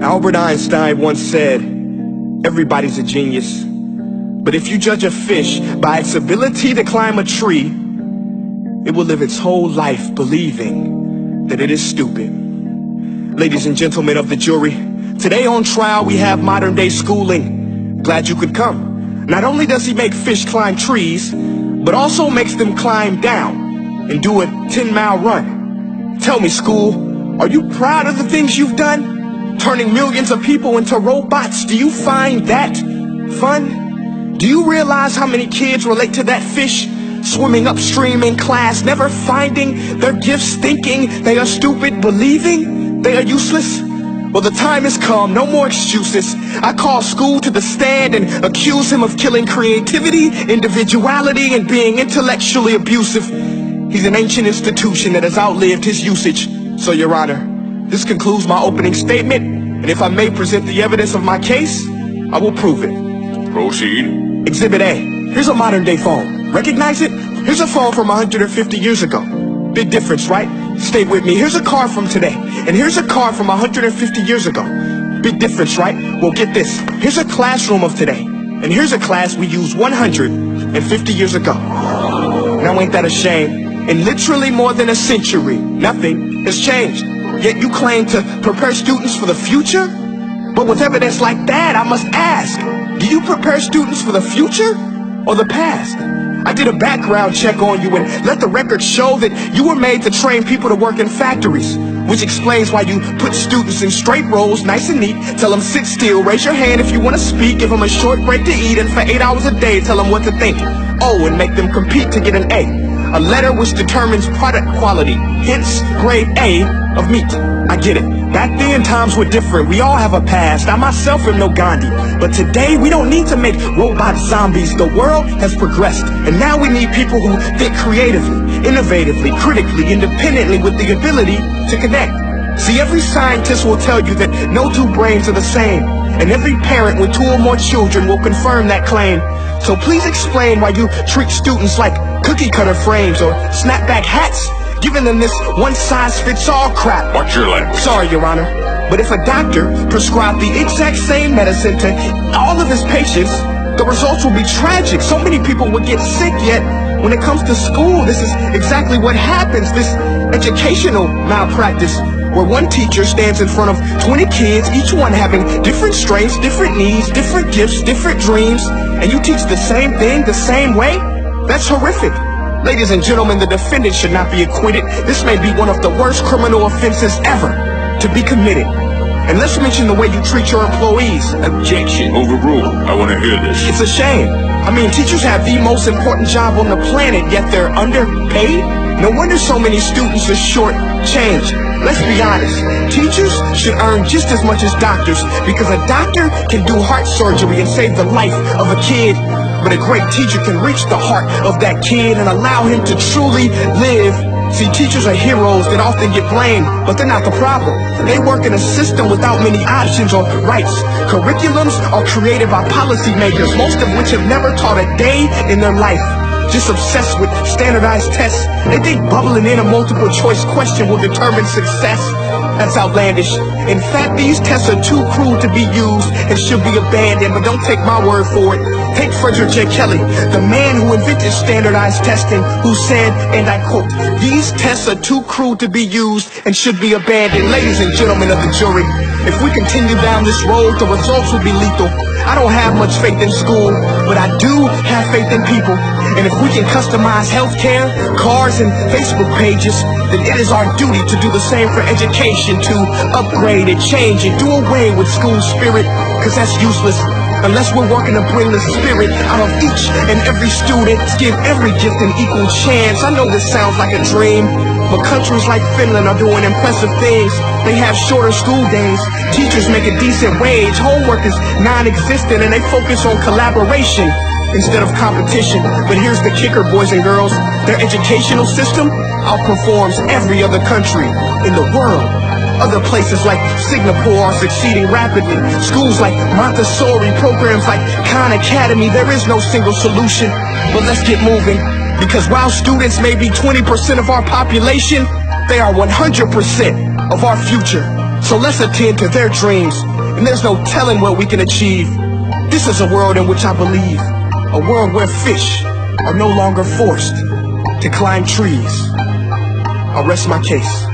Albert Einstein once said, everybody's a genius, but if you judge a fish by its ability to climb a tree, it will live its whole life believing that it is stupid. Ladies and gentlemen of the jury, today on trial we have modern day schooling. Glad you could come. Not only does he make fish climb trees, but also makes them climb down and do a 10-mile run. Tell me, school, are you proud of the things you've done? Turning millions of people into robots, do you find that fun? Do you realize how many kids relate to that fish swimming upstream in class, never finding their gifts, thinking they are stupid, believing they are useless? Well, the time has come, no more excuses. I call school to the stand and accuse him of killing creativity, individuality, and being intellectually abusive. He's an ancient institution that has outlived his usage. So, Your Honor, this concludes my opening statement, and if I may present the evidence of my case, I will prove it. Proceed. Exhibit A. Here's a modern day phone. Recognize it? Here's a phone from 150 years ago. Big difference, right? Stay with me. Here's a car from today, and here's a car from 150 years ago. Big difference, right? Well, get this. Here's a classroom of today, and here's a class we used 150 years ago. Now, ain't that a shame? In literally more than a century, nothing has changed. Yet you claim to prepare students for the future? But with evidence like that, I must ask, do you prepare students for the future or the past? I did a background check on you and let the record show that you were made to train people to work in factories, which explains why you put students in straight rows, nice and neat, tell them sit still, raise your hand if you want to speak, give them a short break to eat, and for 8 hours a day tell them what to think. Oh, and make them compete to get an A letter which determines product quality, hence grade A of meat. I get it. Back then, times were different. We all have a past. I myself am no Gandhi. But today, we don't need to make robot zombies. The world has progressed. And now we need people who think creatively, innovatively, critically, independently, with the ability to connect. See, every scientist will tell you that no two brains are the same. And every parent with 2 or more children will confirm that claim. So please explain why you treat students like cookie cutter frames or snapback hats, giving them this one-size-fits-all crap. Watch your language. Sorry, Your Honor, but if a doctor prescribed the exact same medicine to all of his patients, the results will be tragic. So many people would get sick, yet when it comes to school, this is exactly what happens. This educational malpractice, where one teacher stands in front of 20 kids, each one having different strengths, different needs, different gifts, different dreams, and you teach the same thing the same way? That's horrific. Ladies and gentlemen, the defendant should not be acquitted. This may be one of the worst criminal offenses ever to be committed. And let's mention the way you treat your employees. Objection. Overruled. I want to hear this. It's a shame. I mean, teachers have the most important job on the planet, yet they're underpaid? No wonder so many students are short-changed. Let's be honest. Teachers should earn just as much as doctors, because a doctor can do heart surgery and save the life of a kid. But a great teacher can reach the heart of that kid and allow him to truly live. See, teachers are heroes that often get blamed, but they're not the problem. They work in a system without many options or rights. Curriculums are created by policymakers, most of which have never taught a day in their life. Just obsessed with standardized tests. They think bubbling in a multiple choice question will determine success. That's outlandish. In fact, these tests are too cruel to be used and should be abandoned, but don't take my word for it. Take Frederick J. Kelly, the man who invented standardized testing, who said, and I quote, "These tests are too cruel to be used and should be abandoned." Ladies and gentlemen of the jury, if we continue down this road, the results will be lethal. I don't have much faith in school, but I do have faith in people. And if we can customize healthcare, cars, and Facebook pages, then it is our duty to do the same for education, to upgrade and change and do away with school spirit, because that's useless. Unless we're working to bring the spirit out of each and every student, give every gift an equal chance. I know this sounds like a dream, but countries like Finland are doing impressive things. They have shorter school days, teachers make a decent wage, homework is non-existent, and they focus on collaboration instead of competition. But here's the kicker, boys and girls. Their educational system outperforms every other country in the world. Other places like Singapore are succeeding rapidly. Schools like Montessori, programs like Khan Academy, there is no single solution. But let's get moving, because while students may be 20% of our population, they are 100% of our future. So let's attend to their dreams, and there's no telling what we can achieve. This is a world in which I believe, a world where fish are no longer forced to climb trees. I'll rest my case.